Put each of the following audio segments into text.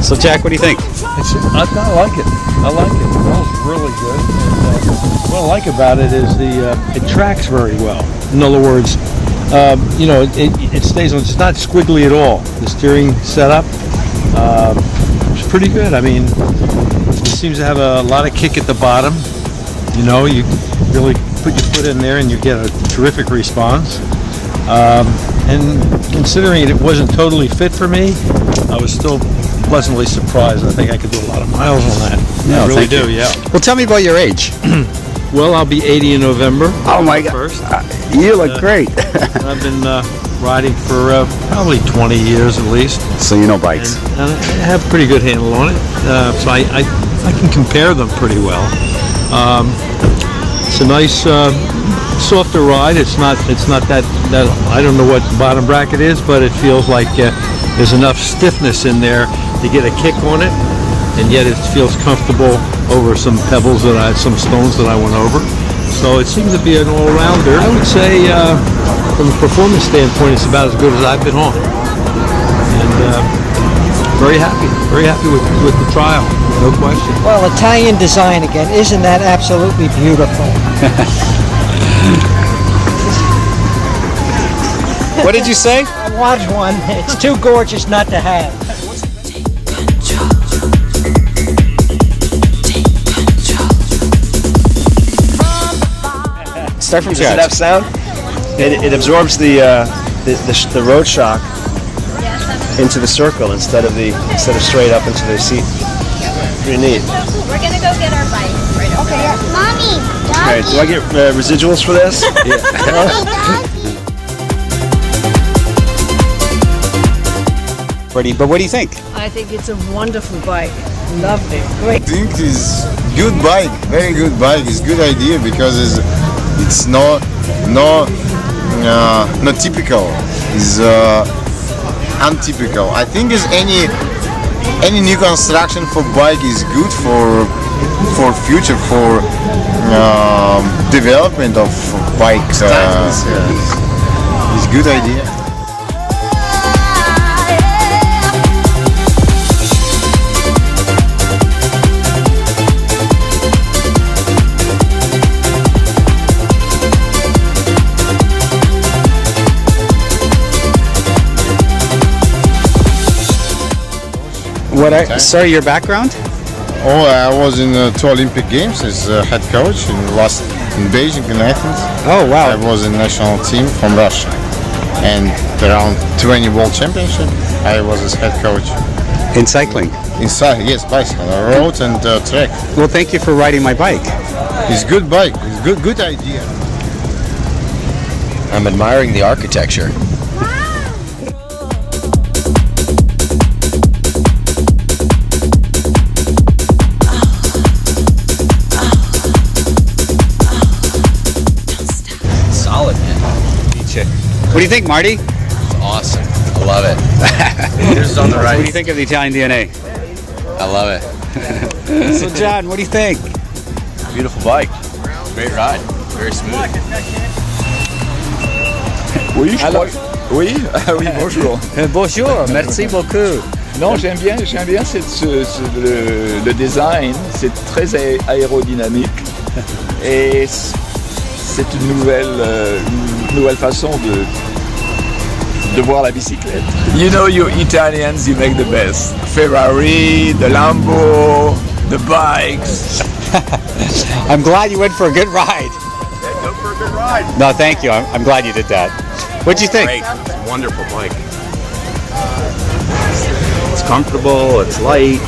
So Jack, what do you think? I like it. I like it. It smells really good. And, what I like about it is it tracks very well. In other words, it stays on. It's not squiggly at all. The steering setup is pretty good. I mean, it seems to have a lot of kick at the bottom. You know, you really put your foot in there and you get a terrific response. And considering it wasn't totally fit for me, I was still pleasantly surprised. I think I could do a lot of miles on that. No, I really thank do, you. yeah. Well, tell me about your age. Well, I'll be 80 in November. Oh my God. First. You look great. I've been riding for probably 20 years at least. So you know bikes. And I have a pretty good handle on it. So I can compare them pretty well. It's a nice softer ride. It's not that I don't know what bottom bracket is, but it feels like there's enough stiffness in there to get a kick on it, and yet it feels comfortable over some pebbles some stones that I went over. So it seems to be an all-rounder. I would say from a performance standpoint, it's about as good as I've been on, and very happy with the trial, no question. Well, Italian design again, isn't that absolutely beautiful? What did you say? I want one. It's too gorgeous not to have. Start from Does it have sound? It absorbs the road shock into the circle instead of straight up into the seat. Pretty neat. We're gonna go get our bike. Right okay. Mommy, Doggy. All right, do I get residuals for this? But what do you think? I think it's a wonderful bike. Lovely. Great. I think it's good bike, very good bike. It's good idea because it's not typical. It's untypical. I think is any new construction for bike is good for future, for development of bikes. It's good idea. Sorry, your background? Oh, I was in 2 Olympic Games as head coach in Beijing in Athens. Oh, wow. I was in national team from Russia, and around 20 World Championship, I was as head coach. In cycling? Yes, bicycle, road and track. Well, thank you for riding my bike. It's good bike. It's good idea. I'm admiring the architecture. What do you think, Marty? It's awesome. I love it. Yours is on the right. What do you think of the Italian DNA? I love it. So, John, what do you think? Beautiful bike. Great ride. Very smooth. Oui, oui, bonjour. Bonjour, merci beaucoup. Non, j'aime bien le design, c'est très aérodynamique et c'est une nouvelle façon de voir la bicyclette. You know, you Italians, you make the best. Ferrari, the Lambo, the bikes. I'm glad you went for a good ride. Yeah, go for a good ride. No, thank you. I'm glad you did that. What'd you think? Great. It's a wonderful bike. It's comfortable, it's light,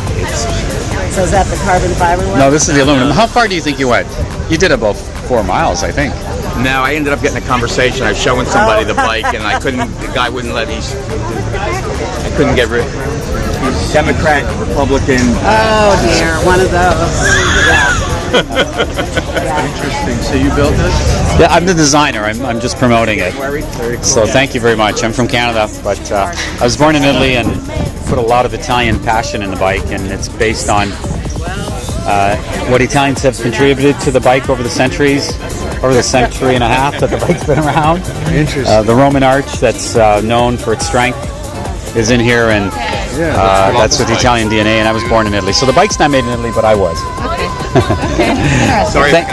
So is that the carbon fiber one? No, this is the aluminum. How far do you think you went? You did about 4 miles, I think. No, I ended up getting a conversation. I was showing somebody the bike, and the guy wouldn't let me. I couldn't get rid. Democrat, Republican. Oh dear, one of those. Interesting. So you built this? Yeah, I'm the designer. I'm just promoting it. So thank you very much. I'm from Canada, but I was born in Italy and put a lot of Italian passion in the bike, and it's based on what Italians have contributed to the bike over the centuries, over the century and a half that the bike's been around. Interesting. The Roman arch that's known for its strength is in here, and That's with Italian DNA, and I was born in Italy. So the bike's not made in Italy, but I was. Sorry, Thank-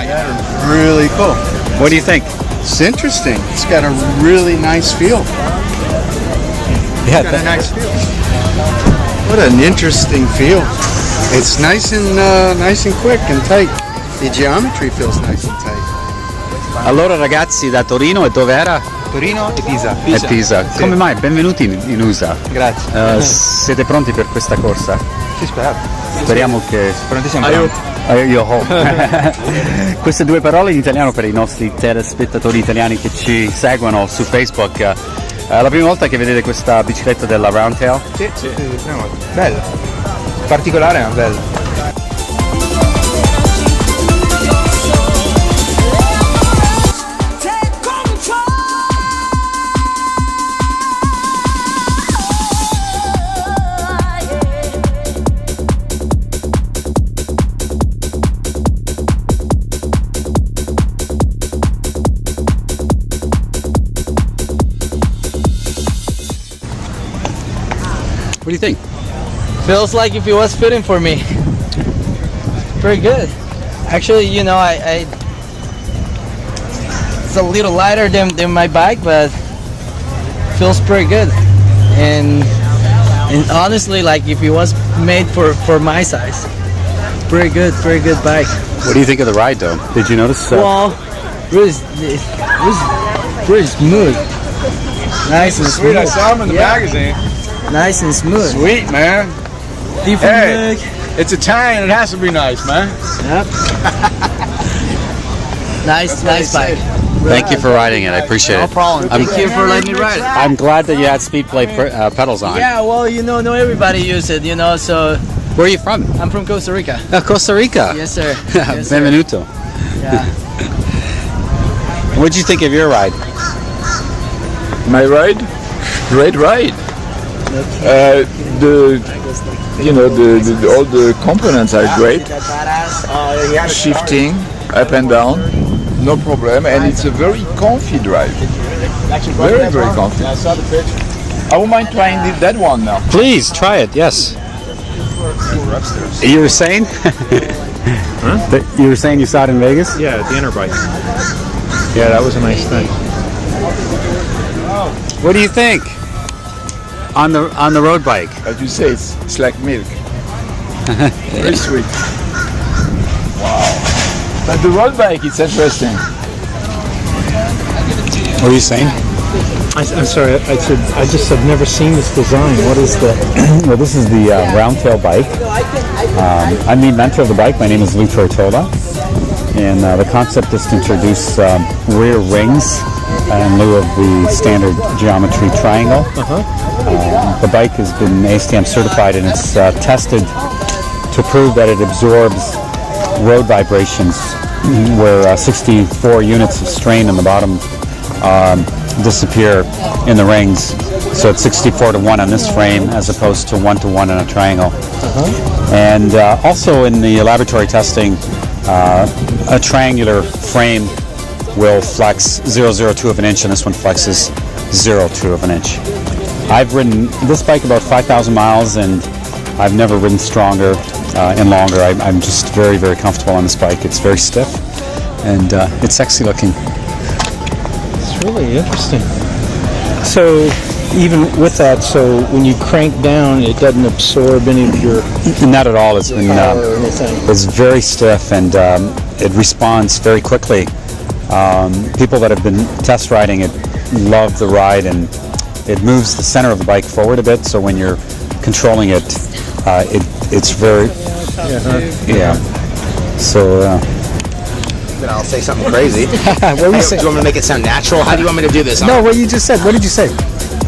really cool. What do you think? It's interesting. It's got a really nice feel. Yeah, Got a nice feel. What an interesting feel. It's nice and quick and tight. The geometry feels nice and tight. Allora ragazzi, da Torino e dove era? Torino e Pisa. E Pisa. Come mai? Benvenuti in USA. Grazie. Siete pronti per questa corsa? Ci spero. Speriamo che... Pronti siamo. Io queste due parole in italiano per i nostri telespettatori italiani che ci seguono su Facebook. È la prima volta che vedete questa bicicletta della RoundTail? Sì, prima volta. Bella. Particolare ma bella. What do you think? Feels like if it was fitting for me. Pretty good. Actually, you know, I it's a little lighter than my bike, but feels pretty good. And honestly, like if it was made for my size, pretty good bike. What do you think of the ride though? Did you notice? Well, really smooth. Nice and smooth. Sweet, I saw him in the magazine. Nice and smooth. Sweet, man. Different Hey. look. It's Italian, it has to be nice, man. Yep. nice bike. Thank you for riding it. I appreciate it. No problem. Thank you for letting me ride it. I'm glad that you had speed plate pedals on. Yeah, well, you know, not everybody use it, you know, so Where are you from? I'm from Costa Rica. Costa Rica. Yes, sir. Yes, sir. Benvenuto. Yeah. What did you think of your ride? My ride? Great ride. All the components are great. Shifting up and down, no problem, and it's a very comfy drive. Very, very comfy. I won't mind trying that one now. Please try it. Yes. You were saying? You were saying you saw it in Vegas? Yeah, the inner bike. Yeah, that was a nice thing. What do you think? On the road bike. As you say, it's like milk. Very sweet. Wow. But the road bike, it's interesting. What are you saying? I'm sorry, I just have never seen this design. What is the... Well, this is the RoundTail bike. I'm the inventor of the bike. My name is Tortola. And the concept is to introduce rear rings in lieu of the standard geometry triangle. The bike has been ASTM certified and it's tested to prove that it absorbs road vibrations where 64 units of strain in the bottom disappear in the rings. So it's 64-1 on this frame as opposed to 1-1 in a triangle. And also in the laboratory testing, a triangular frame will flex 0.02 of an inch and this one flexes 0.2 of an inch. I've ridden this bike about 5,000 miles and I've never ridden stronger and longer. I'm just very, very comfortable on this bike. It's very stiff and it's sexy looking. It's really interesting. So, even with that, so when you crank down, it doesn't absorb any of your... Not at all. It's been power or anything. it's very stiff and it responds very quickly. People that have been test riding it love the ride and it moves the center of the bike forward a bit. So when you're controlling it, it's very yeah. So. Then I'll say something crazy. What were you saying? Do you want me to make it sound natural? How do you want me to do this? No, what you just said. What did you say?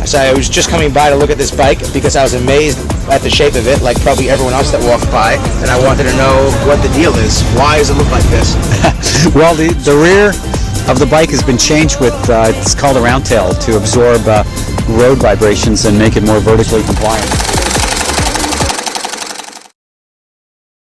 So I was just coming by to look at this bike because I was amazed at the shape of it, like probably everyone else that walked by, and I wanted to know what the deal is. Why does it look like this? Well, the rear of the bike has been changed with, it's called a RoundTail, to absorb road vibrations and make it more vertically compliant.